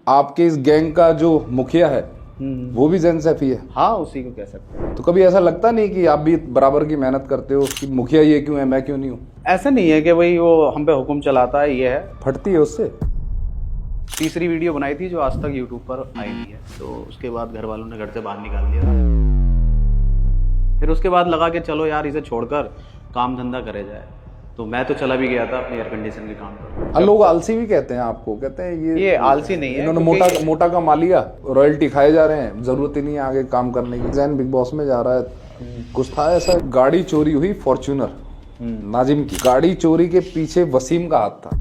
आपके इस गैंग का जो मुखिया है वो भी जैन सैफी है। हाँ, उसी को कह सकते हैं। तो कभी ऐसा लगता नहीं कि आप भी बराबर की मेहनत करते हो कि मुखिया ये क्यों है मैं क्यों नहीं हूँ? ऐसा नहीं है कि भाई वो हम पे हुक्म चलाता है, ये है। फटती है उससे? तीसरी वीडियो बनाई थी जो आज तक यूट्यूब पर आई नहीं है, तो उसके बाद घर वालों ने घर से बाहर निकाल दिया। फिर उसके बाद लगा कि चलो यार इसे छोड़कर काम धंधा करे जाए, तो मैं तो चला भी गया था अपने एयर कंडीशन के काम पर। लोग आलसी भी कहते हैं आपको, कहते हैं ये आलसी नहीं है, इन्होंने मोटा मोटा कमा लिया, रॉयल्टी खाए जा रहे हैं, जरूरत ही नहीं है आगे काम करने की। जैन बिग बॉस में जा रहा है, कुछ था ऐसा, गाड़ी चोरी हुई फॉर्च्यूनर नाजिम की, गाड़ी चोरी के पीछे वसीम का हाथ था।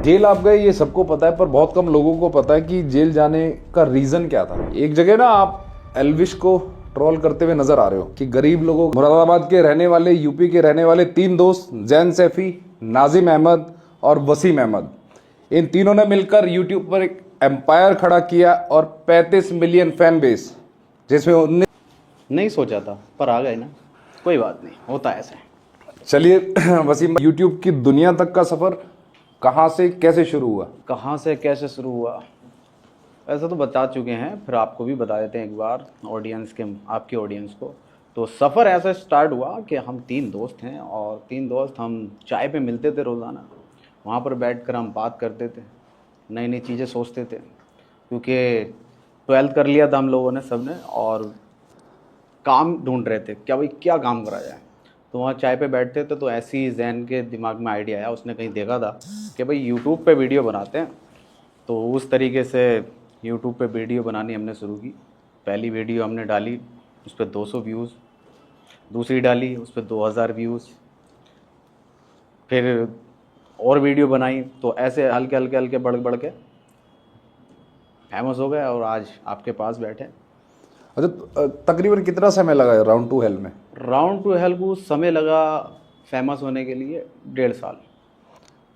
जेल आप गए ये सबको पता है, पर बहुत कम लोगों को पता है कि जेल जाने का रीजन क्या था। एक जगह ना आप एल्विश को ट्रोल करते हुए नजर आ रहे हो कि गरीब लोगों, मुरादाबाद के रहने वाले, यूपी के रहने वाले 3 दोस्त जैन सैफी, नाजिम अहमद और वसीम अहमद, इन तीनों ने मिलकर यूट्यूब पर एक एम्पायर खड़ा किया और 35 मिलियन फैन बेस, जिसमें उन्हें नहीं सोचा था पर आ गए ना, कोई बात नहीं, होता है ऐसे। चलिए वसीम, यूट्यूब की दुनिया तक का सफर कहाँ से कैसे शुरू हुआ? कहाँ से कैसे शुरू हुआ ऐसा तो बता चुके हैं, फिर आपको भी बता देते हैं एक बार, ऑडियंस के, आपकी ऑडियंस को। तो सफ़र ऐसा स्टार्ट हुआ कि हम 3 दोस्त हैं और 3 दोस्त हम चाय पे मिलते थे रोज़ाना। वहाँ पर बैठकर हम बात करते थे, नई नई चीज़ें सोचते थे, क्योंकि 12th कर लिया था हम लोगों ने सब ने, और काम ढूंढ रहे थे क्या भाई क्या काम करा जाए। तो वहाँ चाय पे बैठते थे, तो ऐसे ही जैन के दिमाग में आइडिया आया, उसने कहीं देखा था कि भाई यूट्यूब पे वीडियो बनाते हैं। तो उस तरीके से यूट्यूब पे वीडियो बनानी हमने शुरू की। पहली वीडियो हमने डाली, उस पर 200 व्यूज़, दूसरी डाली उस पर 2000 व्यूज़, फिर और वीडियो बनाई, तो ऐसे हल्के हल्के हल्के बढ़ बढ़ के फेमस हो गए और आज आपके पास बैठे। अच्छा, तकरीबन कितना समय लगा राउंड टू हेल में? राउंड टू हेल को समय लगा फेमस होने के लिए 1.5 साल।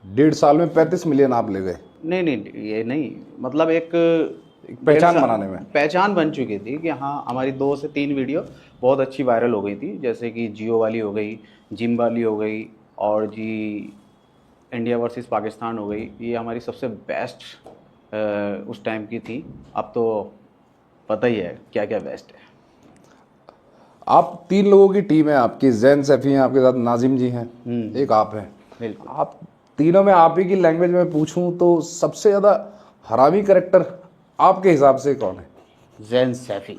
1.5 साल में 35 मिलियन आप ले गए? नहीं, ये नहीं, मतलब एक पहचान बनाने में पहचान बन चुकी थी कि हाँ हमारी 2 से 3 वीडियो बहुत अच्छी वायरल हो गई थी, जैसे कि जियो वाली हो गई, जिम वाली हो गई, और जी इंडिया वर्सेस पाकिस्तान हो गई। ये हमारी सबसे बेस्ट उस टाइम की थी। अब तो पता ही है क्या क्या बेस्ट है। आप 3 लोगों की टीम है आपकी, जैन सैफी हैं आपके साथ, नाजिम जी हैं, एक आप हैं। बिल्कुल। आप तीनों में आप ही की लैंग्वेज में पूछूं तो सबसे ज़्यादा हरामी कैरेक्टर आपके हिसाब से कौन है? जैन सैफी,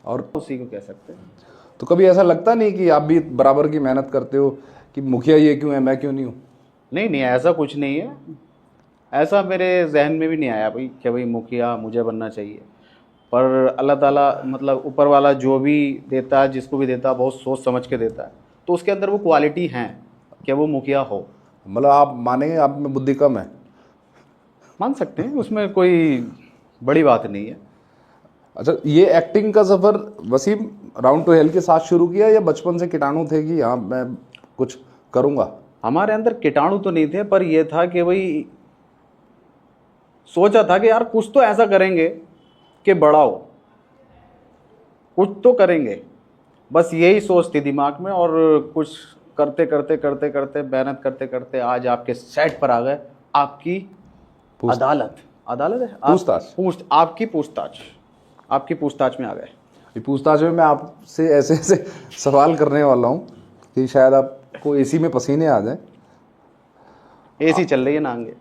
और उसी को कह सकते हैं। तो कभी ऐसा लगता नहीं कि आप भी बराबर की मेहनत करते हो कि मुखिया ये क्यों है मैं क्यों नहीं हूँ? नहीं, ऐसा कुछ नहीं है। ऐसा मेरे जहन में भी नहीं आया भाई कि भाई मुखिया मुझे बनना चाहिए। पर अल्लाह ताला, मतलब ऊपर वाला जो भी देता है, जिसको भी देता है, बहुत सोच समझ के देता है, तो उसके अंदर वो क्वालिटी हैं कि वो मुखिया हो। मतलब आप मानेंगे आप में बुद्धि कम है? मान सकते हैं, उसमें कोई बड़ी बात नहीं है। अच्छा, ये एक्टिंग का सफ़र वसीम राउंड टू हेल के साथ शुरू किया या बचपन से कीटाणु थे कि हाँ मैं कुछ करूँगा? हमारे अंदर कीटाणु तो नहीं थे, पर यह था कि भाई सोचा था कि यार कुछ तो ऐसा करेंगे कि बड़ा हो, कुछ तो करेंगे, बस यही सोच थी दिमाग में। और कुछ करते करते करते करते मेहनत करते करते आज आपके सेट पर आ गए। आपकी अदालत है, आपकी पूछताछ में आ गए। ये पूछताछ में मैं आपसे ऐसे ऐसे सवाल करने वाला हूँ कि शायद आपको एसी में पसीने आ जाए। एसी चल रही है ना आगे।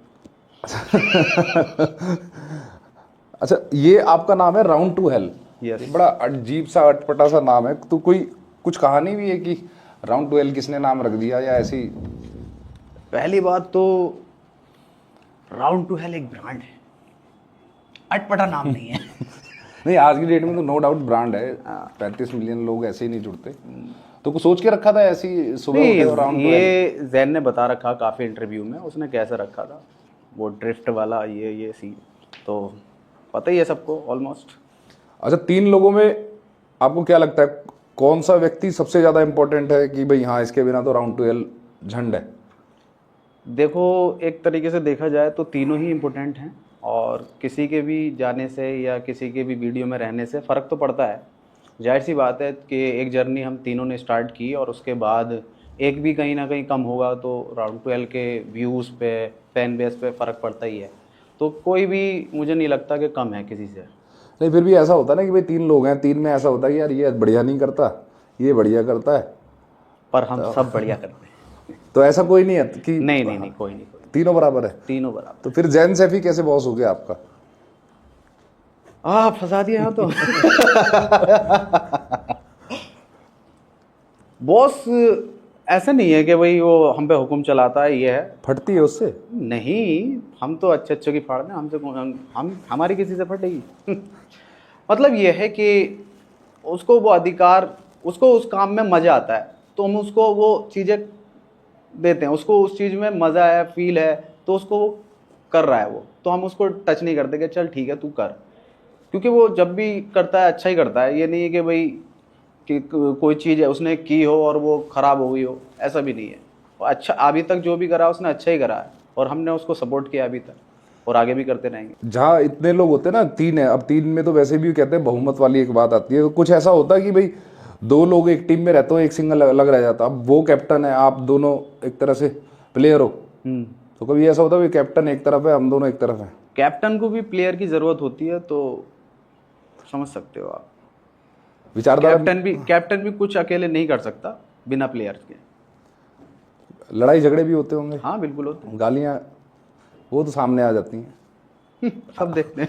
अच्छा, ये आपका नाम है राउंड टू हेल। यस। बड़ा अजीब सा अटपटा सा नाम है। तो कोई कुछ कहानी भी है कि राउंड टू हेल किसने नाम रख दिया या ऐसी? पहली बात तो राउंड टू हेल एक ब्रांड है, अटपटा नाम नहीं है। नहीं, आज की डेट में तो नो डाउट ब्रांड है। 35 मिलियन लोग ऐसे ही नहीं जुड़ते। तो कुछ सोच के रखा था ऐसी सुबह उठे राउंड टू हेल? ये जैन ने बता रखा काफ़ी इंटरव्यू में, उसने कैसे रखा था वो ड्रिफ्ट वाला, ये सी, तो पता ही है सबको ऑलमोस्ट। अच्छा, 3 लोगों में आपको क्या लगता है कौन सा व्यक्ति सबसे ज़्यादा इंपॉर्टेंट है कि भाई हाँ इसके बिना तो राउंड टू हेल झंड है? देखो, एक तरीके से देखा जाए तो तीनों ही इम्पोर्टेंट हैं, और किसी के भी जाने से या किसी के भी वीडियो में रहने से फ़र्क तो पड़ता है। जाहिर सी बात है कि एक जर्नी हम तीनों ने स्टार्ट की, और उसके बाद एक भी कहीं ना कहीं कम होगा तो राउंड 12 के व्यूज़ पे, फैन बेस पे फ़र्क पड़ता ही है। तो कोई भी मुझे नहीं लगता कि कम है किसी से। नहीं फिर भी ऐसा होता है ना कि भाई 3 लोग हैं, 3 में ऐसा होता है कि यार ये बढ़िया नहीं करता, ये बढ़िया करता है, पर हम सब बढ़िया करते हैं। तो ऐसा कोई नहीं है कि नहीं नहीं नहीं, कोई नहीं, कोई नहीं, तीनों बराबर है। तीनों बराबर। तो फिर जैन सैफी कैसे बॉस हो गया आपका? फंसा दिया है तो। बॉस ऐसा नहीं है कि भाई वो हम पे हुक्म चलाता है, ये है। फटती है उससे? नहीं, हम तो अच्छे अच्छे की फाड़ दें, हमसे हम हमारी किसी से फटेगी। मतलब ये है कि उसको वो अधिकार, उसको उस काम में मज़ा आता है तो हम उसको वो चीज़ें देते हैं, उसको उस चीज़ में मज़ा है, फील है, तो उसको वो कर रहा है वो, तो हम उसको टच नहीं करते कि चल ठीक है तू कर, क्योंकि वो जब भी करता है अच्छा ही करता है। ये नहीं है कि भाई कि कोई चीज़ है उसने की हो और वो ख़राब हो गई हो, ऐसा भी नहीं है। वो अच्छा अभी तक जो भी करा उसने अच्छा ही करा है और हमने उसको सपोर्ट किया अभी तक और आगे भी करते रहेंगे। जहाँ इतने लोग होते हैं ना, 3 है, अब 3 में तो वैसे भी कहते हैं बहुमत वाली एक बात आती है, तो कुछ ऐसा होता है कि भाई 2 लोग एक टीम में रहते हो, एक सिंगल अलग रह जाता, अब वो कैप्टन है, आप दोनों एक तरह से प्लेयर हो, तो कभी ऐसा होता है कि कैप्टन एक तरफ है, हम दोनों एक तरफ हैं? कैप्टन को भी प्लेयर की ज़रूरत होती है, तो समझ सकते हो आप। विचारधारा। कैप्टन भी कुछ अकेले नहीं कर सकता बिना प्लेयर्स के। लड़ाई झगड़े भी होते होंगे? हाँ बिल्कुल होते हैं। गालियाँ वो तो सामने आ जाती हैं। सब देखते हैं।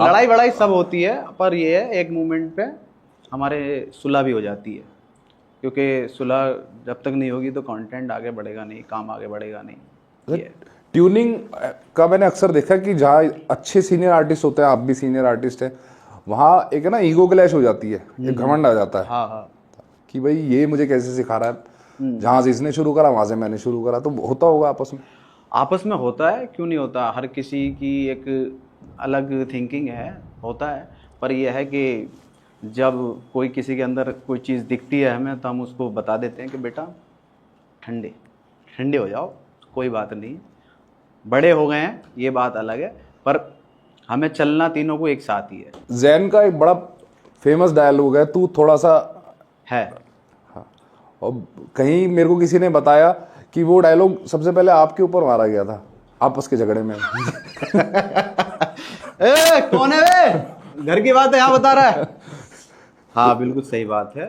लड़ाई वड़ाई सब होती है, पर ये है एक मोमेंट पे हमारे सुलह भी हो जाती है, क्योंकि सुलह जब तक नहीं होगी तो कंटेंट आगे बढ़ेगा नहीं, काम आगे बढ़ेगा नहीं। ये ट्यूनिंग का मैंने अक्सर देखा कि जहाँ अच्छे सीनियर आर्टिस्ट होते हैं, आप भी सीनियर आर्टिस्ट हैं, वहाँ एक है ना ईगो क्लैश हो जाती है, एक घमंड आ जाता है। हाँ हाँ, कि भाई ये मुझे कैसे सिखा रहा है, जहाँ से इसने शुरू करा वहाँ से मैंने शुरू करा, तो होता होगा आपस में? आपस में होता है, क्यों नहीं होता। हर किसी की एक अलग थिंकिंग है, होता है। पर यह है कि जब कोई किसी के अंदर कोई चीज़ दिखती है हमें, तो हम उसको बता देते हैं कि बेटा ठंडे ठंडे हो जाओ, कोई बात नहीं, बड़े हो गए हैं, ये बात अलग है, पर हमें चलना तीनों को एक साथ ही है। जैन का एक बड़ा फेमस डायलॉग है, तू थोड़ा सा है। हाँ, और कहीं मेरे को किसी ने बताया कि वो डायलॉग सबसे पहले आपके ऊपर मारा गया था आपस के झगड़े में। ए, कौन है वे? घर की बात है यहाँ बता रहा है। हाँ बिल्कुल सही बात है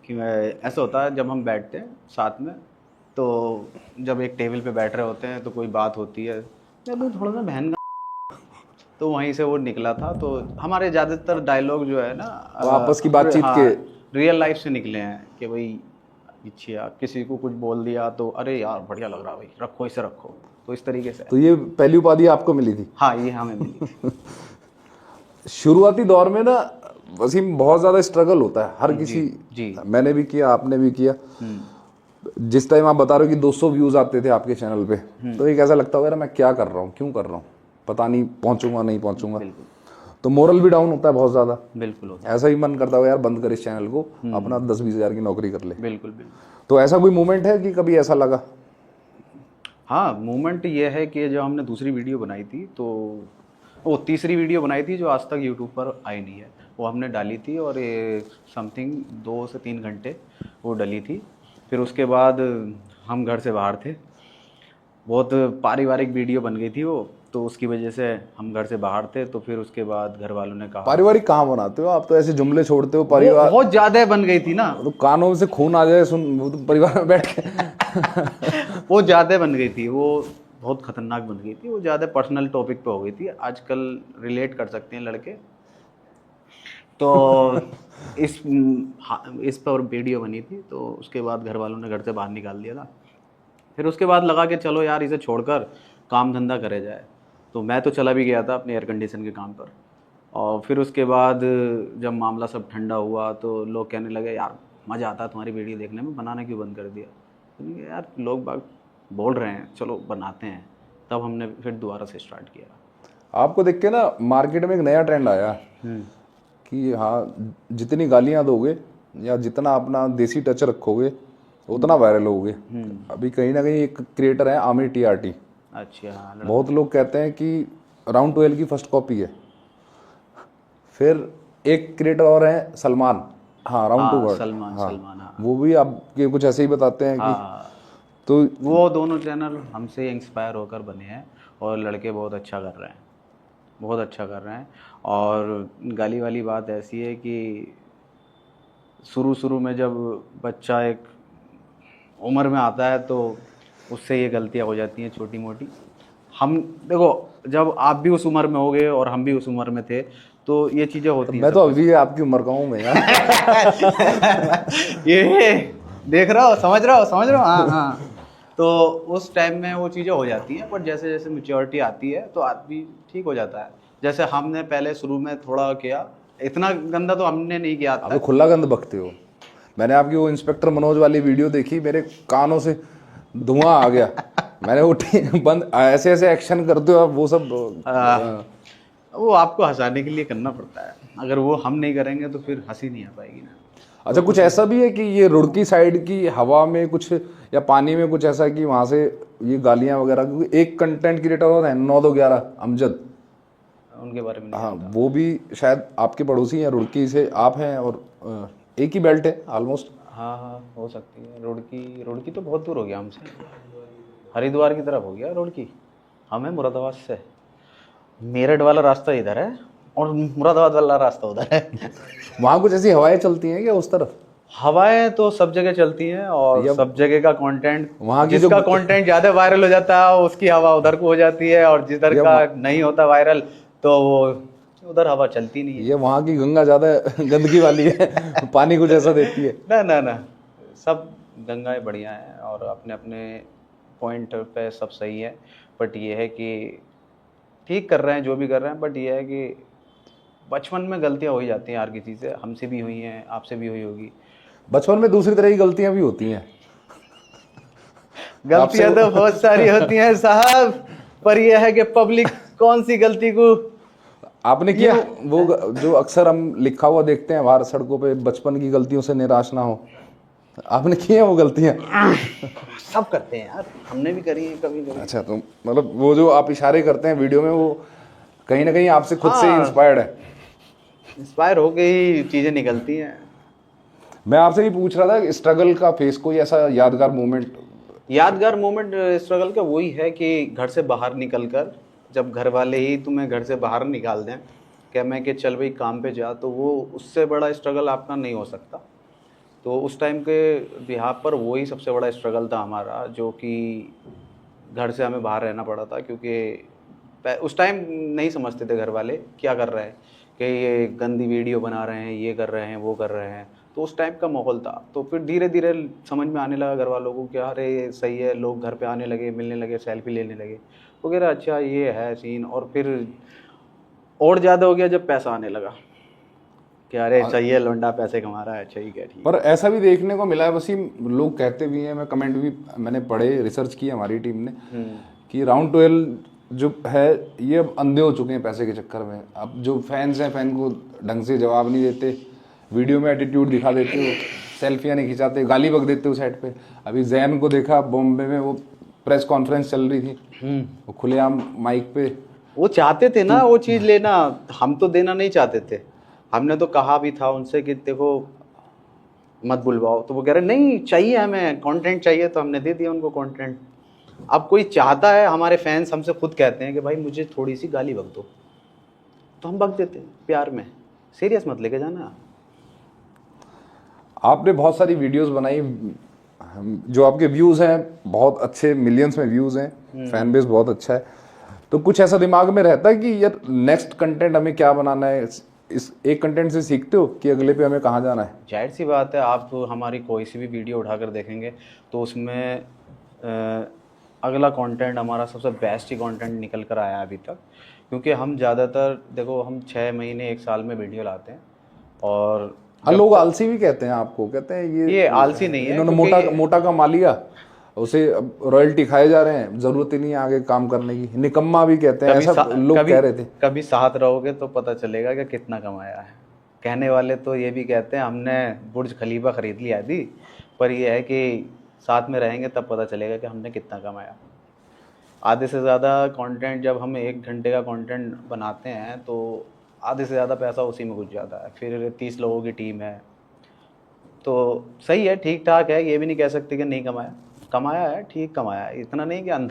कि मैं ऐसा होता है जब हम बैठते हैं साथ में, तो जब एक टेबल पे बैठ रहे होते हैं तो कोई बात होती है, चलो थोड़ा सा बहन का, तो वहीं से वो निकला था। तो हमारे ज़्यादातर डायलॉग जो है ना, वो आपस की बातचीत हाँ, के रियल लाइफ से निकले हैं कि भाई अच्छा किसी को कुछ बोल दिया तो अरे यार बढ़िया लग रहा है भाई, रखो इसे रखो, तो इस तरीके से। तो ये पहली उपाधि आपको मिली थी? हाँ ये हमें मिली। शुरुआती दौर में ना वसीम बहुत ज़्यादा स्ट्रगल होता है हर किसी। जी। मैंने भी किया, आपने भी किया। जिस टाइम आप बता रहे हो कि 200 व्यूज आते थे आपके चैनल पे, तो एक ऐसा लगता होगा यार मैं क्या कर रहा हूँ, क्यों कर रहा हूँ, पता नहीं पहुंचूंगा नहीं पहुंचूंगा, तो मोरल भी डाउन होता है बहुत ज़्यादा। बिल्कुल होता है। ऐसा ही मन करता होगा यार बंद कर इस चैनल को, अपना 10-20 हज़ार की नौकरी कर ले। बिल्कुल बिल्कुल। तो ऐसा कोई मोमेंट है कि कभी ऐसा लगा? हाँ मोमेंट ये है कि जब हमने दूसरी वीडियो बनाई थी, तो वो तीसरी वीडियो बनाई थी जो आज तक यूट्यूब पर आई नहीं है, वो हमने डाली थी और ये समथिंग 2 से 3 घंटे वो डली थी। फिर उसके बाद हम घर से बाहर थे, बहुत पारिवारिक वीडियो बन गई थी वो, तो उसकी वजह से हम घर से बाहर थे। तो फिर उसके बाद घर वालों ने कहा, पारिवारिक कहाँ बनाते हो आप, तो ऐसे जुमले छोड़ते हो वो परिवार, बहुत ज़्यादा बन गई थी ना, तो कानों से खून आ जाए सुन, वो तो परिवार में बैठ के। वो ज़्यादा बन गई थी, वो बहुत ख़तरनाक बन गई थी, वो ज़्यादा पर्सनल टॉपिक पे हो गई थी। आजकल रिलेट कर सकते हैं लड़के, तो इस पर वीडियो बनी थी, तो उसके बाद घर वालों ने घर से बाहर निकाल दिया था। फिर उसके बाद लगा कि चलो यार इसे छोड़कर काम धंधा करे जाए, तो मैं तो चला भी गया था अपने एयर कंडीशन के काम पर। और फिर उसके बाद जब मामला सब ठंडा हुआ तो लोग कहने लगे यार मज़ा आता है तुम्हारी वीडियो देखने में, बनाना क्यों बंद कर दिया? तो मैंने कहा, यार लोग बाग बोल रहे हैं चलो बनाते हैं, तब हमने फिर दोबारा से स्टार्ट किया। आपको देख के ना मार्केट में एक नया ट्रेंड आया कि हाँ जितनी गालियाँ दोगे या जितना अपना देसी टच रखोगे उतना वायरल होगे। अभी कहीं ना कहीं एक क्रिएटर है आमिर TRT, अच्छा हाँ, बहुत लोग कहते हैं कि राउंड 12 की फर्स्ट कॉपी है। फिर एक क्रिएटर और है सलमान, हाँ राउंड 2 सलमान, हाँ, सलमान हाँ। वो भी आपके कुछ ऐसे ही बताते हैं कि हाँ तो वो दोनों चैनल हमसे इंस्पायर होकर बने हैं और लड़के बहुत अच्छा कर रहे हैं, बहुत अच्छा कर रहे हैं। और गाली वाली बात ऐसी है कि शुरू में जब बच्चा एक उम्र में आता है तो उससे ये गलतियां हो जाती हैं छोटी मोटी। हम देखो, जब आप भी उस उम्र में हो गए और हम भी उस उम्र में थे तो ये चीज़ें होती हैं। मैं तो अभी आपकी उम्र का हूँ मैं यार। ये देख रहा हो, समझ रहा हो, हाँ हाँ। तो उस टाइम में वो चीज़ें हो जाती हैं, पर जैसे जैसे मैच्योरिटी आती है तो आदमी ठीक हो जाता है। जैसे हमने पहले शुरू में थोड़ा किया, इतना गंदा तो हमने नहीं किया था। आप तो खुला गंद बकते हो। मैंने आपकी वो इंस्पेक्टर मनोज वाली वीडियो देखी, मेरे कानों से धुआं आ गया। मैंने उठी बंद, ऐसे ऐसे एक्शन करते हो आप, वो सब वो आपको हंसाने के लिए करना पड़ता है, अगर वो हम नहीं करेंगे तो फिर हंसी नहीं आ पाएगी ना। अच्छा, कुछ ऐसा भी है कि ये रुड़की साइड की हवा में कुछ या पानी में कुछ ऐसा है कि वहां से ये गालियां वगैरह, क्योंकि एक कंटेंट क्रिएटर होता है 9-2-11 अमजद, उनके बारे में नहीं हाँ, जानता। वो भी शायद आपके पड़ोसी हैं, रुड़की से आप हैं, और एक ही बेल्ट है ऑलमोस्ट। हाँ हाँ, हो सकती है। रुड़की तो बहुत दूर हो गया हमसे, हरिद्वार की तरफ हो गया रुड़की। हम हैं मुरादाबाद से, मेरठ वाला रास्ता इधर है और मुरादाबाद वाला रास्ता उधर है। वहां कुछ ऐसी हवाएं चलती हैं क्या उस तरफ? हवाएं तो सब जगह चलती हैं और सब जगह का कंटेंट, वहाँ की जिसका कंटेंट ज़्यादा वायरल हो जाता है उसकी हवा उधर को हो जाती है, और जिधर का नहीं होता वायरल तो वो उधर हवा चलती नहीं है। ये वहाँ की गंगा ज्यादा गंदगी वाली है, पानी कुछ ऐसा देती है? ना ना ना, सब गंगाएं बढ़िया हैं और अपने अपने पॉइंट पे सब सही है। बट ये है कि ठीक कर रहे हैं जो भी कर रहे हैं, बट ये है कि बचपन में गलतियां हो ही जाती हैं हर किसी से, हमसे भी हुई हैं, आपसे भी हुई होगी। बचपन में दूसरी तरह की गलतियां भी होती हैं। गलतियां तो बहुत सारी होती हैं साहब, पर यह है कि पब्लिक कौन सी गलती को आपने किया वो जो अक्सर हम लिखा हुआ देखते हैं बाहर सड़कों पे, बचपन की गलतियों से निराश ना हो, आपने की है वो गलतियां? सब करते हैं यार, हमने भी करी है कभी कभी। अच्छा, तो मतलब वो जो आप इशारे करते हैं वीडियो में, वो कहीं ना कहीं आपसे खुद से हाँ। इंस्पायर्ड है? इंस्पायर होके ही चीजें निकलती हैं। मैं आपसे ये पूछ रहा था, स्ट्रगल का फेस कोई ऐसा यादगार मोमेंट? यादगार मोमेंट स्ट्रगल का वही है कि घर से बाहर निकल कर, जब घर वाले ही तुम्हें घर से बाहर निकाल दें, क्या मैं कि चल भाई काम पे जा, तो वो उससे बड़ा स्ट्रगल आपका नहीं हो सकता। तो उस टाइम के बिहार पर वही सबसे बड़ा स्ट्रगल था हमारा, जो कि घर से हमें बाहर रहना पड़ा था, क्योंकि उस टाइम नहीं समझते थे घर वाले क्या कर रहे हैं, कि ये गंदी वीडियो बना रहे हैं, ये कर रहे हैं, वो कर रहे हैं। तो उस टाइप का माहौल था। तो फिर धीरे धीरे समझ में आने लगा घर वालों को कि अरे ये सही है, लोग घर पे आने लगे, मिलने लगे, सेल्फी लेने लगे वगैरह, अच्छा ये है सीन। और फिर और ज़्यादा हो गया जब पैसा आने लगा कि अरे चाहिए लौंडा पैसे कमा रहा है, अच्छा ही क्या ठीक। पर ऐसा भी देखने को मिला है वसीम, लोग कहते भी हैं, मैं कमेंट भी मैंने पढ़े, रिसर्च की हमारी टीम ने, कि राउंड 12 जो है ये अब अंधे हो चुके हैं पैसे के चक्कर में। अब जो फैंस हैं, फैन को ढंग से जवाब नहीं देते, वीडियो में एटीट्यूड दिखा देते हो, सेल्फियाँ नहीं खिंचाते, गाली बक देते हो साइड पे। अभी जैन को देखा बॉम्बे में, वो प्रेस कॉन्फ्रेंस चल रही थी, वो खुलेआम माइक पे, वो चाहते थे ना वो चीज़ लेना, हम तो देना नहीं चाहते थे। हमने तो कहा भी था उनसे कि देखो मत बुलवाओ, तो वो कह रहे नहीं चाहिए, हमें कंटेंट चाहिए, तो हमने दे दिया उनको कंटेंट। अब कोई चाहता है, हमारे फैंस हमसे खुद कहते हैं कि भाई मुझे थोड़ी सी गाली बक दो, तो हम बक देते हैं प्यार में, सीरियस मत लेके जाना। आपने बहुत सारी वीडियोस बनाई, जो आपके व्यूज़ हैं बहुत अच्छे, मिलियंस में व्यूज़ हैं, फैन बेस बहुत अच्छा है। तो कुछ ऐसा दिमाग में रहता है कि यार नेक्स्ट कंटेंट हमें क्या बनाना है, इस एक कंटेंट से सीखते हो कि अगले पे हमें कहाँ जाना है? जाहिर सी बात है, आप हमारी कोई सी भी वीडियो उठाकर देखेंगे तो उसमें अगला कंटेंट हमारा सबसे बेस्ट ही कंटेंट निकल कर आया अभी तक। क्योंकि हम ज़्यादातर देखो, हम 6 महीने 1 साल में वीडियो लाते हैं। और लोग आलसी भी कहते हैं आपको, कहते हैं ये आलसी नहीं है, इन्होंने मोटा कमा लिया, उसे रॉयल्टी खाए जा रहे हैं, जरूरत ही नहीं है आगे काम करने की, निकम्मा भी कहते हैं, ऐसा लोग कह रहे थे। कभी साथ रहोगे तो पता चलेगा कि कितना कमाया है। कहने वाले तो ये भी कहते हैं हमने बुर्ज खलीफा खरीद लिया थी, पर ये है कि साथ में रहेंगे तब पता चलेगा कि हमने कितना कमाया। आधे से ज़्यादा कंटेंट, जब हम 1 घंटे का कंटेंट बनाते हैं तो आधे से ज़्यादा पैसा उसी में घुस जाता है। फिर 30 लोगों की टीम है, तो सही है, ठीक ठाक है, ये भी नहीं कह सकते कि नहीं कमाया। कमाया है, ठीक कमाया है, इतना नहीं कि अंधा